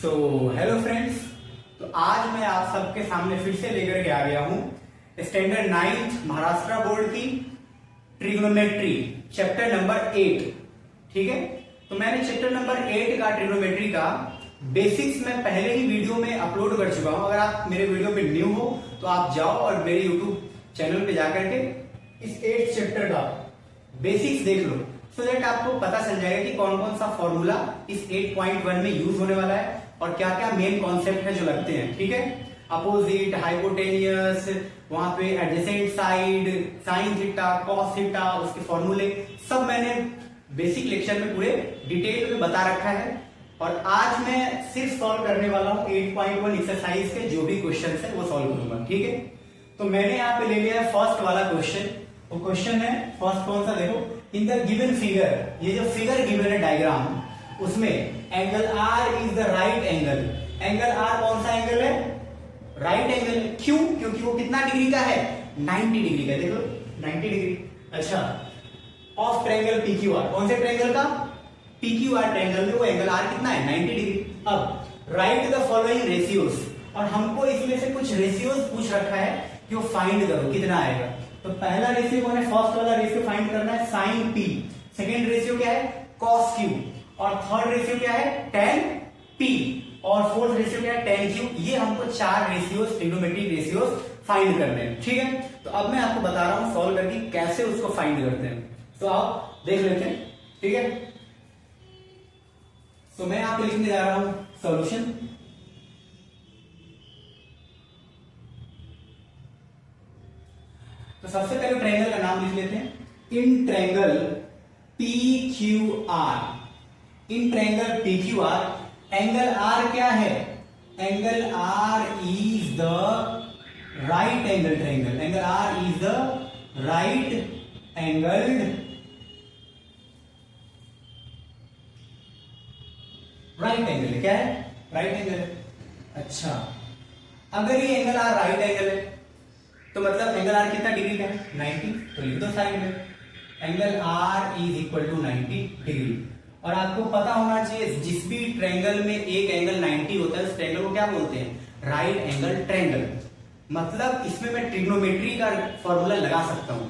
So hello friends. तो आज मैं आप सबके सामने फिर से लेकर के आ गया हूं स्टैंडर्ड 9th महाराष्ट्र बोर्ड की ट्रिग्नोमेट्री चैप्टर नंबर 8। ठीक है, तो मैंने चैप्टर नंबर 8 का ट्रिग्नोमेट्री का बेसिक्स में पहले ही वीडियो में अपलोड कर चुका हूं। अगर आप मेरे वीडियो पे न्यू हो तो आप जाओ और मेरे यूट्यूब चैनल पे जाकर के इस 8th चैप्टर का बेसिक्स देख लो, सो दैट आपको पता चल जाएगा कि कौन कौन सा फॉर्मूला इस 8.1 में यूज होने वाला है और क्या क्या मेन कॉन्सेप्ट है जो लगते हैं। ठीक है, अपोजिट, हाइपोटेनियस, वहां पे adjacent side, sine theta, cos theta, उसके फॉर्मूले सब मैंने बेसिक लेक्चर में पूरे डिटेल में बता रखा है। और आज मैं सिर्फ सॉल्व करने वाला हूं 8.1 एक्सरसाइज के जो भी क्वेश्चन है वो सॉल्व करूंगा। ठीक है, तो मैंने यहाँ पे ले लिया है फर्स्ट वाला क्वेश्चन। वो क्वेश्चन है फर्स्ट कौन सा, देखो, इन द गिवन फिगर, ये जो फिगर गिवन है डायग्राम, उसमें angle R is the right angle. Angle R कौन सा एंगल है? राइट एंगल है। क्यों? क्योंकि वो कितना डिग्री का है? 90 डिग्री का। देखो 90 डिग्री। अच्छा, of triangle P Q are, कौन से ट्रायंगल का? पी क्यू आर ट्रायंगल में वो एंगल आर कितना है? 90 डिग्री। अब राइट द फॉलोइंग रेशियोज, और हमको इसमें से कुछ रेशियोज पूछ रखा है कि वो फाइंड करो कितना आएगा। तो पहला रेशियो कौन है? फर्स्ट वाला रेशियो फाइंड करना है साइन पी। सेकेंड रेशियो क्या है? Cos Q. और थर्ड रेशियो क्या है? Ten P. और फोर्थ रेशियो क्या है? Ten Q. ये हमको चार रेशियोज, ट्रिग्नोमेट्रिक रेशियोज फाइंड करने हैं। ठीक है, तो अब मैं आपको बता रहा हूं सॉल्व करके कैसे उसको फाइंड करते हैं। तो आप देख लेते हैं। ठीक है, तो मैं यहाँ पे लिखने जा रहा हूं सॉल्यूशन। तो सबसे पहले ट्रायंगल का नाम लिख लेते हैं। In triangle P Q R, in triangle P Q R angle R क्या है? Angle R is the right angle triangle. Angle R is the right angled right angle. क्या है? Right angle. अच्छा, अगर ये एंगल आर राइट एंगल है तो मतलब एंगल आर कितना डिग्री का है? 90। तो लिख दो साइड में angle R is equal to 90 degree. और आपको पता होना चाहिए जिस भी ट्रायंगल में एक एंगल 90 होता है उस ट्रायंगल को क्या बोलते हैं? Right angle triangle. मतलब इसमें मैं ट्रिग्नोमेट्री का फॉर्मूला लगा सकता हूं।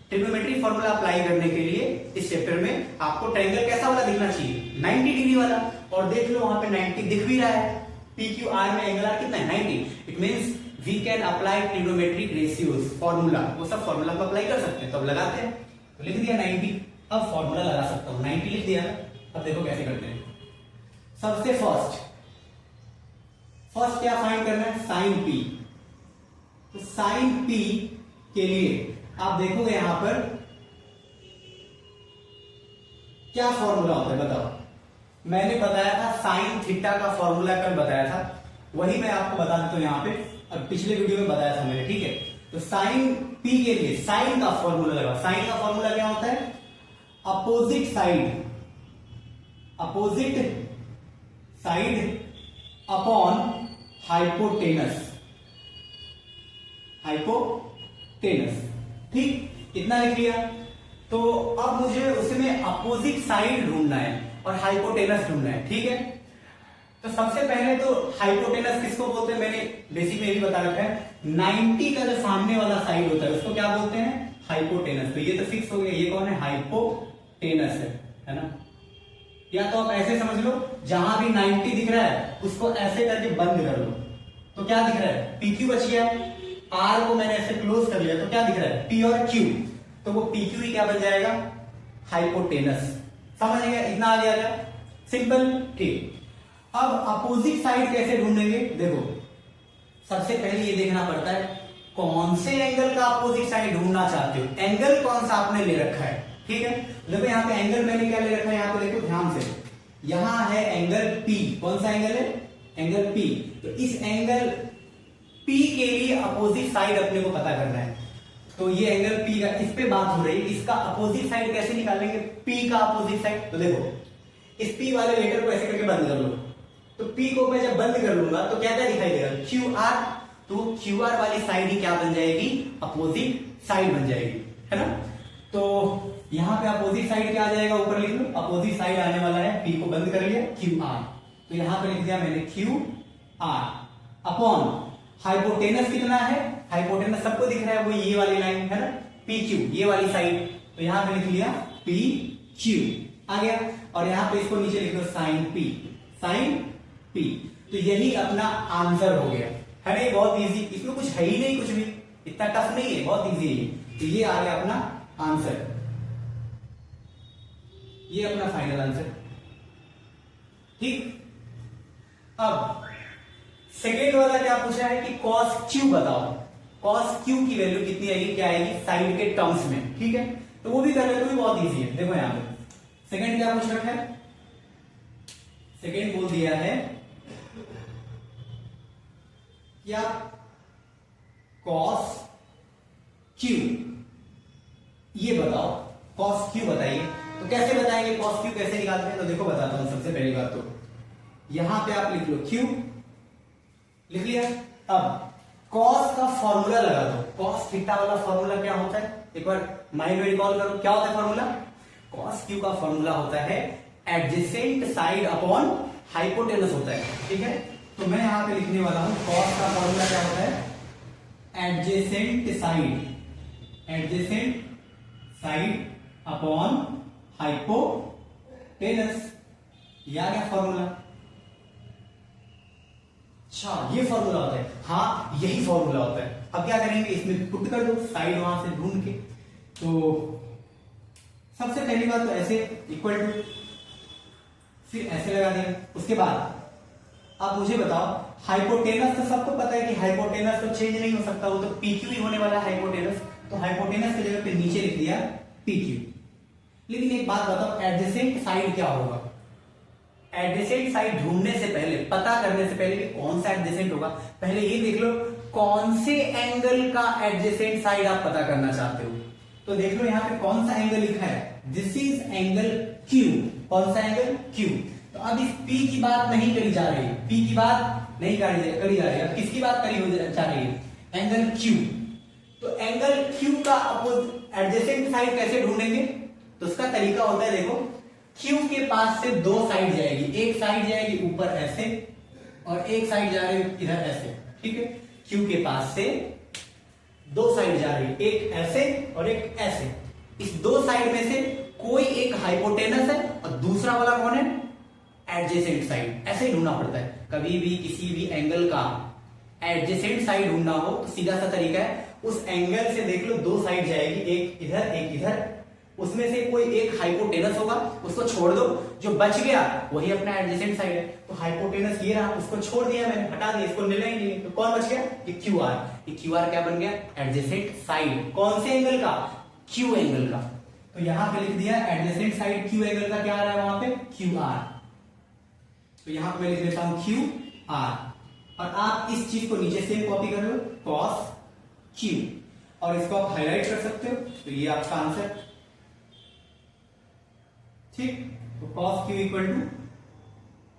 ट्रिग्नोमेट्री फॉर्मूला अप्लाई करने के लिए इस चैप्टर में आपको ट्रायंगल कैसा वाला दिखना चाहिए? 90 डिग्री वाला। और देख लो वहां पे 90 दिख भी रहा है। पी क्यू आर में एंगल आर कितना है? 90। It means we can apply trigonometric ratios formula. वो सब फॉर्मूला को अप्लाई कर सकते हैं। तो अब लगाते हैं। तो लिख दिया 90। अब फॉर्मूला लगा सकता हूं। 90 लिख दिया। अब देखो कैसे करते हैं। सबसे फर्स्ट क्या फाइंड करना है? Sine P. तो साइन पी के लिए आप देखोगे यहां पर क्या फॉर्मूला होता है, बताओ। मैंने बताया था साइन थीटा का फॉर्मूला कल बताया था, वही मैं आपको बता देता हूं यहां पे। और पिछले वीडियो में बताया था मैंने। ठीक है, तो साइन पी के लिए साइन का फॉर्मूला लगा। साइन का फॉर्मूला क्या होता है? Opposite side, opposite side upon hypotenuse. Hypotenuse, ठीक, इतना लिख लिया। तो अब मुझे उसमें अपोजिट साइड ढूंढना है और हाइपोटेनस ढूंढना है। ठीक है, तो सबसे पहले तो हाइपोटेनस किसको बोलते हैं? मैंने बेसिक में भी बता रखा है। 90 का जो सामने वाला साइड होता है उसको क्या बोलते हैं? हाइपोटेनस। तो ये तो फिक्स हो गया, ये कौन है? हाइपोटेनस है ना। या तो आप ऐसे समझ लो, जहां भी 90 दिख रहा है उसको ऐसे करके बंद कर लो तो क्या दिख रहा है? पी क्यू बच गया। आर को मैंने ऐसे क्लोज कर लिया तो क्या दिख रहा है? पी और क्यू। तो वो पी क्यू ही क्या बन जाएगा? हाइपोटेनस। समझ गया? इतना आ गया, सिंपल। ठीक, अब अपोजिट साइड कैसे ढूंढेंगे? देखो, सबसे पहले ये देखना पड़ता है कौन से एंगल का अपोजिट साइड ढूंढना चाहते हो। एंगल कौन सा आपने ले रखा है? ठीक है, देखो यहाँ पे एंगल मैंने क्या ले रखा है, यहाँ पे देखो ध्यान से। यहां है एंगल पी। कौन सा एंगल है? Angle P. तो इस एंगल पी के लिए अपोजिट साइड अपने को पता करना है। तो ये एंगल पी का, इस पे बात हो रही है, इसका अपोजिट साइड कैसे निकालेंगे? पी का अपोजिट साइड। तो देखो, इस पी वाले लेटर को ऐसे करके बंद कर लो। तो पी को मैं जब बंद कर लूंगा तो क्या क्या दिखाई देगा? Q R. तो क्यू आर वाली साइड ही क्या बन जाएगी? अपोजिट साइड बन जाएगी, है ना। तो यहां पे अपोजिट साइड क्या आ जाएगा? ऊपर लिख लो, अपोजिट साइड आने वाला है, पी को बंद कर लिया, क्यू आर। तो यहां पे लिख दिया मैंने क्यू आर अपॉन हाइपोटेनस कितना है, हाइपोटेनस सबको दिख रहा है, वो ये वाली लाइन है ना, पी क्यू, ये वाली साइड, तो यहां पे लिख लिया पी क्यू आ गया, और यहां पे इसको नीचे लिख दो साइन पी, साइन पी। तो यही अपना आंसर हो गया, है ना, ये बहुत इजी, इसमें कुछ है ही नहीं, कुछ भी इतना टफ नहीं है, बहुत इजी है। तो ये आ गया अपना आंसर, ये अपना फाइनल आंसर। ठीक, अब सेकेंड वाला क्या पूछा है कि cos क्यू बताओ, cos क्यू की वैल्यू कितनी आएगी, क्या आएगी साइड के टर्म्स में। ठीक है, तो वो भी कर ले तो भी बहुत इजी है। देखो यहां पे सेकेंड क्या पूछ रखा है, सेकेंड बोल दिया है कि आप cos क्यू ये बताओ, cos क्यू बताइए। तो कैसे बताएंगे cos क्यू, कैसे निकालते हैं, तो देखो बताता हूं। सबसे पहली बात तो यहां पे आप लिख लो क्यू, लिख लिया। अब cos का फॉर्मूला लगा दो, cos थीटा वाला फॉर्मूला क्या होता है, एक बार माइंड में रिकॉल करो, क्या होता है फॉर्मूला, cos क्यू का फॉर्मूला होता है एडजेसेंट साइड अपॉन हाइपोटेनस होता है। ठीक है, तो मैं यहां पे लिखने वाला हूं cos का फॉर्मूला क्या होता है, adjacent side, adjacent side upon hypotenuse, ये आ गया फॉर्मूला। अच्छा, ये फॉर्मूला होता है, हाँ यही फॉर्मूला होता है। अब क्या करेंगे, इसमें पुट कर दो साइड वहां से ढूंढ के। तो सबसे पहली बात तो ऐसे इक्वल टू, फिर ऐसे लगा दिया। उसके बाद आप मुझे बताओ हाइपोटेनस, तो सबको पता है कि हाइपोटेनस तो चेंज नहीं हो सकता, वो तो पी क्यू ही होने वाला है हाइपोटेनस। तो हाइपोटेनस की जगह पे नीचे लिख दिया पी क्यू। लेकिन एक बात बताओ, एडजेसेंट साइड क्या होगा, एडजेसेंट साइड ढूंढने से पहले, पता करने से पहले कि कौन सा एडजेसेंट होगा, पहले ये देख लो कौन से एंगल का एडजेसेंट साइड आप पता करना चाहते हो। तो देख लो यहाँ पे कौन सा एंगल लिखा है, दिस इज एंगल क्यू, कौन सा एंगल क्यू। तो अब इस पी की बात नहीं करी जा रही, पी की बात नहीं करी जा रही है, अब किसकी बात करी जा रही है, एंगल क्यू। तो एंगल क्यू का एडजेसेंट साइड कैसे ढूंढेंगे, तो उसका तरीका होता है, देखो Q के पास से दो साइड जाएगी, एक साइड जाएगी ऊपर ऐसे और एक साइड जा रही है इधर ऐसे। ठीक है, Q के पास से दो साइड जा रही है, एक ऐसे और एक ऐसे। इस दो साइड में से कोई एक हाइपोटेनस है और दूसरा वाला कौन है, एडजेसेंट साइड। ऐसे ही ढूंढना पड़ता है, कभी भी किसी भी एंगल का एडजेसेंट साइड ढूंढना हो तो सीधा सा तरीका है, उस एंगल से देख लो दो साइड जाएगी, एक इधर एक इधर, उसमें से कोई एक हाइपोटेनस होगा, उसको छोड़ दो, जो बच गया वही अपना एडजेसेंट साइड है। तो हाइपोटेनस ये रहा, उसको छोड़ दिया मैंने, हटा दिया, इसको लेना ही नहीं। तो कौन बच गया, ये क्यू आर। ये क्यू आर क्या बन गया, एडजेसेंट साइड। कौन से एंगल का, क्यू एंगल का। तो यहां पे लिख दिया एडजेसेंट साइड क्यू एंगल का क्या आ रहा है वहां पे, क्यू आर। तो यहां पे मैं लिख देता हूं क्यू आर, और आप इस चीज को नीचे से कॉपी कर लो, कॉस क्यू, और इसको आप हाईलाइट कर सकते हो। तो ये आपका आंसर, ठीक। तो cos q equal to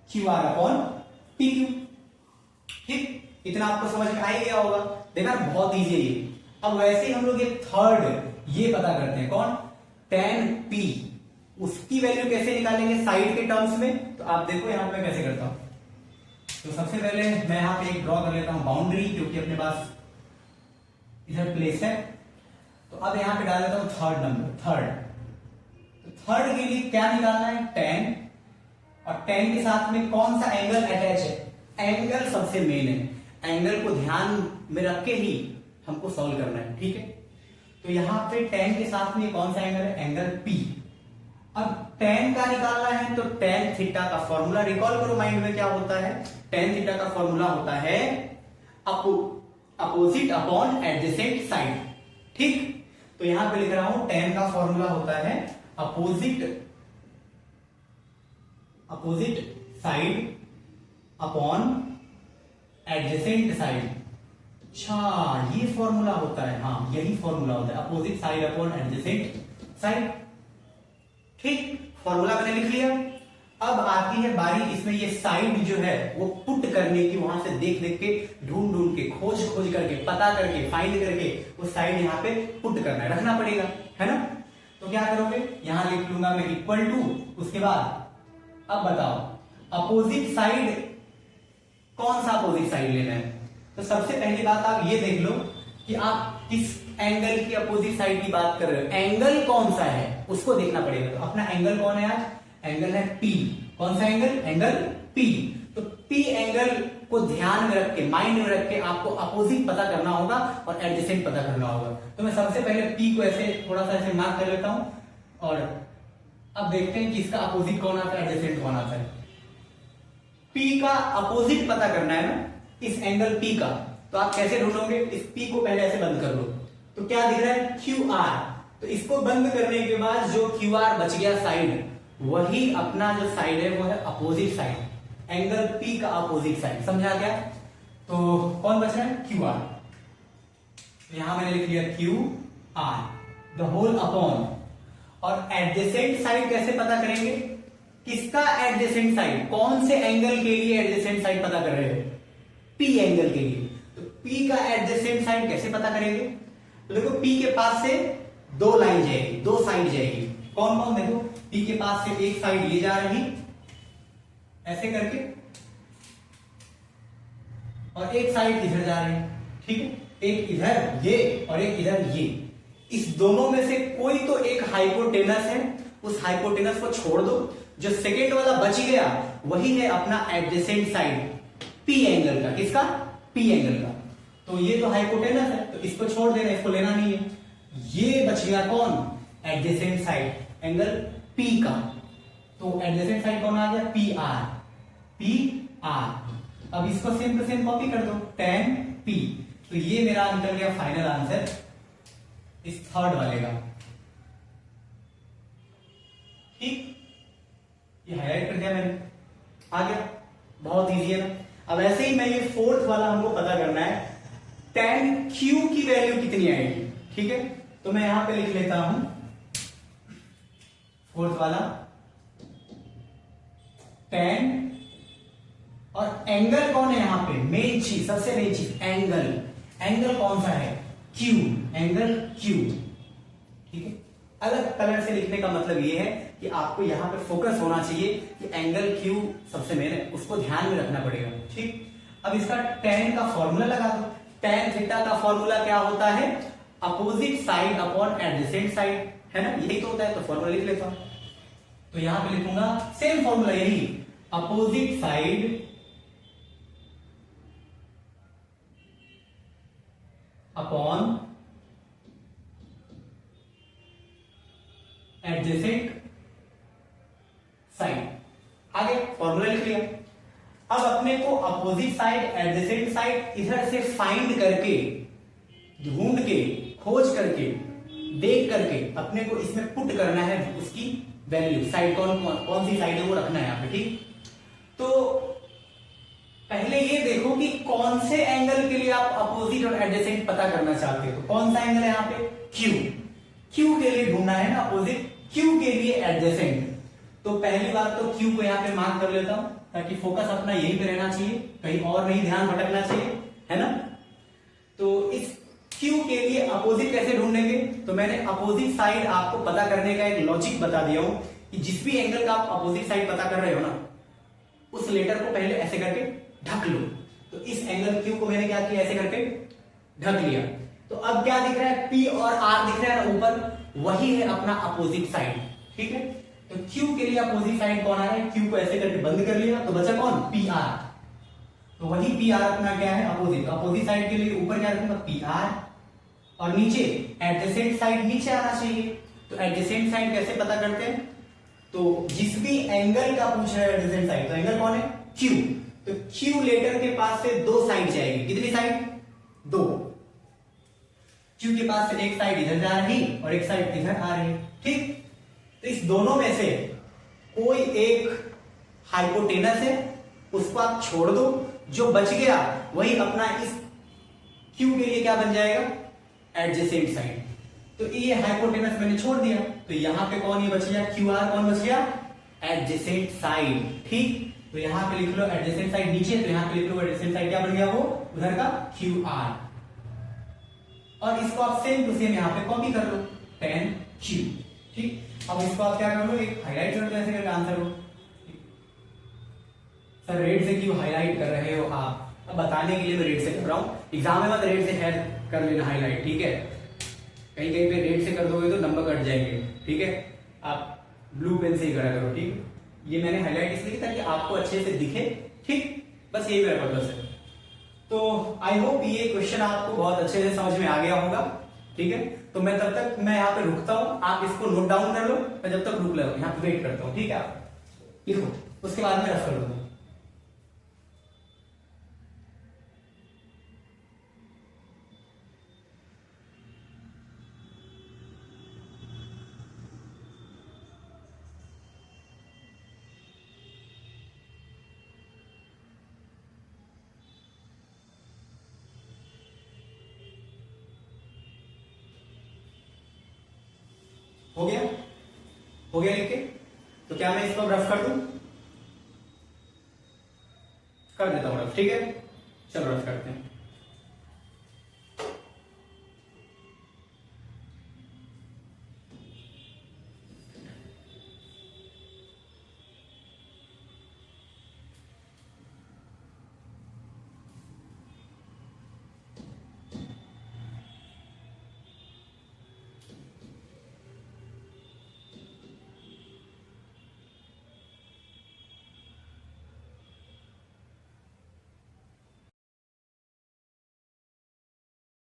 Q R upon P Q. ठीक, इतना आपको समझ में आ ही गया होगा। देखा बहुत इजी है ये। अब वैसे ही हम लोग ये थर्ड ये पता करते हैं, कौन, tan p, उसकी वैल्यू कैसे निकालेंगे साइड के टर्म्स में। तो आप देखो यहां पे मैं कैसे करता हूं। तो सबसे पहले मैं यहां पे एक ड्रॉ कर लेता हूं बाउंड्री, क्योंकि अपने पास इधर प्लेस है। तो अब यहां पे डाल देता हूं थर्ड नंबर, थर्ड। थर्ड के लिए क्या निकालना है, tan, और tan के साथ में कौन सा एंगल अटैच है, एंगल सबसे मेन है, एंगल को ध्यान में रख के ही हमको सॉल्व करना है। ठीक है, तो यहां पे tan के साथ में कौन सा एंगल है, एंगल P। अब tan का निकालना है तो tan थीटा का फॉर्मूला रिकॉल करो माइंड में, क्या होता है, tan थीटा का फॉर्मूला होता है अपोजिट अपॉन एडजेसेंट साइड। ठीक, तो यहां पे लिख रहा हूं tan का फॉर्मूला होता है opposite side upon adjacent side. अच्छा, ये फॉर्मूला होता है, हाँ यही फॉर्मूला होता है, opposite side upon adjacent side. ठीक, फॉर्मूला मैंने लिख लिया। अब आती है बारी इसमें ये साइड जो है वो पुट करने की, वहां से देख देख के, ढूंढ ढूंढ के, खोज खोज करके, पता करके, फाइंड करके वो साइड यहाँ पे पुट करना है, रखना पड़ेगा, है ना। तो क्या करोगे, यहां लिख लूंगा मैं इक्वल टू, उसके बाद अब बताओ अपोजिट साइड, कौन सा अपोजिट साइड लेना है? तो सबसे पहली बात आप ये देख लो कि आप किस एंगल की अपोजिट साइड की बात कर रहे हो, एंगल कौन सा है उसको देखना पड़ेगा। तो अपना एंगल कौन है आज? एंगल है पी। कौन सा एंगल? Angle P. तो पी एंगल को ध्यान में रख के, माइंड में रख के आपको अपोजिट पता करना होगा और एडजेसेंट पता करना होगा। तो मैं सबसे पहले पी को ऐसे थोड़ा सा ऐसे मार्क कर लेता हूं और अब देखते हैं कि इसका अपोजिट कौन आता है, एडजेसेंट कौन आता है। पी का अपोजिट पता करना है ना इस एंगल पी का, तो आप कैसे ढूंढोगे? इस पी को पहले ऐसे बंद कर लो, तो क्या दिख रहा है? Q R. तो इसको बंद करने के बाद जो क्यू आर बच गया साइड, वही अपना जो साइड है वो है अपोजिट साइड, एंगल पी का अपोजिट साइड। समझा क्या? तो कौन बच रहा है? Q R. तो यहां मैंने लिख लिया Q R the whole upon, और एडजेसेंट साइड कैसे पता करेंगे? किसका एडजेसेंट साइड? कौन से एंगल के लिए एडजेसेंट साइड पता कर रहे हो? पी एंगल के लिए। तो पी का एडजेसेंट साइड कैसे पता करेंगे? तो देखो पी के पास से दो लाइन जाएगी, दो साइड जाएगी। कौन कौन? देखो पी के पास से एक साइड ये जा रही ऐसे करके, और एक साइड इधर जा रही, ठीक है? एक इधर ये और एक इधर ये। इस दोनों में से कोई तो एक हाइपोटेनस है, उस हाइपोटेनस को छोड़ दो, जो सेकेंड वाला बच गया वही है अपना एडजेसेंट साइड पी एंगल का। किसका? पी एंगल का। तो ये तो हाइपोटेनस है, तो इसको छोड़ देना, इसको लेना नहीं है। ये बच गया कौन? एडजेसेंट साइड एंगल पी का। तो एडजेसेंट साइड कौन आ गया? P R. P R. अब इसको सेम टू सेम कॉपी कर दो, tan पी। तो ये मेरा निकल गया फाइनल आंसर इस थर्ड वाले का। ठीक, ये हाईलाइट कर दिया मैंने, आ गया। बहुत इजी है ना। अब ऐसे ही मैं ये फोर्थ वाला हमको पता करना है, tan क्यू की वैल्यू कितनी आएगी। ठीक है, तो मैं यहां पे लिख लेता हूं फोर्थ वाला tan, और एंगल कौन है यहां पे? मेन चीज, सबसे मेन चीज एंगल। एंगल कौन सा है? Q, angle Q. ठीक है, अलग कलर से लिखने का मतलब ये है कि आपको यहां पे फोकस होना चाहिए कि एंगल क्यू सबसे मेन है, उसको ध्यान में रखना पड़ेगा। ठीक, अब इसका tan का फॉर्मूला लगा दो। tan थीटा का फॉर्मूला क्या होता है? Opposite side upon adjacent side, है ना? यही तो होता है। तो फॉर्मूला लिख लेता हूं, तो यहां पे लिखूंगा सेम फॉर्मूला, यही opposite side upon adjacent side. आगे फॉर्मूला लिख लिया। अब अपने को अपोजिट साइड, एडजेसेंट साइड इधर से फाइंड करके, ढूंढ के, खोज करके, देख करके अपने को इसमें पुट करना है उसकी वैल्यू। साइड कौन सी साइड है वो रखना है यहां पे। ठीक, तो पहले ये देखो कि कौन से एंगल के लिए आप अपोजिट और एडजेसेंट पता करना चाहते हो। तो कौन सा एंगल है यहां पे? क्यू। क्यू के लिए ढूंढना है ना अपोजिट, क्यू के लिए एडजेसेंट। तो पहली बात तो क्यू को यहां पे मार्क कर लेता हूं, ताकि फोकस अपना यहीं पे रहना चाहिए, कहीं और नहीं ध्यान भटकना चाहिए, है ना? तो इस क्यू के लिए अपोजिट कैसे ढूंढेंगे? तो मैंने अपोजिट साइड आपको पता करने का एक लॉजिक बता दिया हूं कि जिस भी एंगल का आप अपोजिट साइड पता कर रहे हो ना, उस लेटर को पहले ऐसे करके ढक लो। तो इस एंगल क्यू को मैंने क्या किया? ऐसे करके ढक लिया। तो अब क्या दिख रहा है? पी और आर दिख रहा है ना ऊपर, वही है अपना अपोजिट साइड। ठीक है, तो क्यू के लिए अपोजिट साइड कौन आ रहा है? क्यू को ऐसे करके बंद कर लिया, तो बचा कौन? P R. तो वही पी आर अपना क्या है? अपोजिट। अपोजिट साइड के लिए ऊपर क्या रखूंगा? पी आर, और नीचे एडजेसेंट साइड नीचे आना चाहिए। तो एडजेसेंट साइड कैसे पता करते हैं? तो जिस भी एंगल का पूछ रहा है एडजेसेंट साइड, तो एंगल कौन है? क्यू। तो क्यू लेटर के पास से दो साइड जाएगी। कितनी साइड? दो। क्यू के पास से एक साइड इधर जा रही और एक साइड इधर आ रही। ठीक, तो इस दोनों में से कोई एक हाइपोटेनस है, उसको आप छोड़ दो, जो बच गया वही अपना इस क्यू के लिए क्या बन जाएगा? Adjacent side. तो ये हाइपोटेनस मैंने छोड़ दिया, तो यहां पे कौन ये बच गया? क्यू आर कौन बच गया? Adjacent side. ठीक, तो यहां पे लिख लो एडजेसेंट साइड नीचे, तो यहां पे लिख लो एडजेसेंट साइड क्या बन गया? वो उधर का क्यू आर। और इसको आप सेम टू सेम यहां पे कॉपी कर लो, tan क्यू। ठीक, अब इसको आप क्या कर लो? एक हाईलाइट कर दो ऐसे करके आंसर हो। सर रेड से क्यों हाईलाइट कर रहे हो आप? अब बताने के लिए मैं रेड से कर रहा हूँ, एग्जाम में मत रेड से खैर कर लेना हाईलाइट, ठीक है? कहीं कहीं पे रेड से कर दोगे तो नंबर कट जाएंगे, ठीक है? आप ब्लू पेन से ही करा करो, ठीक है? ये मैंने हाईलाइट इसलिए ताकि आपको अच्छे से दिखे, ठीक? बस यही मेरा पर्पस है। तो आई होप ये क्वेश्चन आपको बहुत अच्छे से समझ में आ गया होगा, ठीक है? तो मैं तब तक मैं यहाँ पे रुकता हूँ, आप इसको नोट डाउन कर लो, मैं जब तक रुक लो यहाँ पे वेट करता हूँ, ठीक है? आप लिखो, उसके बाद में रफ कर दूंगा। हो गया? हो गया लिख के? तो क्या मैं इसको रफ कर दूं? कर देता हूं रफ, ठीक है? चलो रफ करते हैं।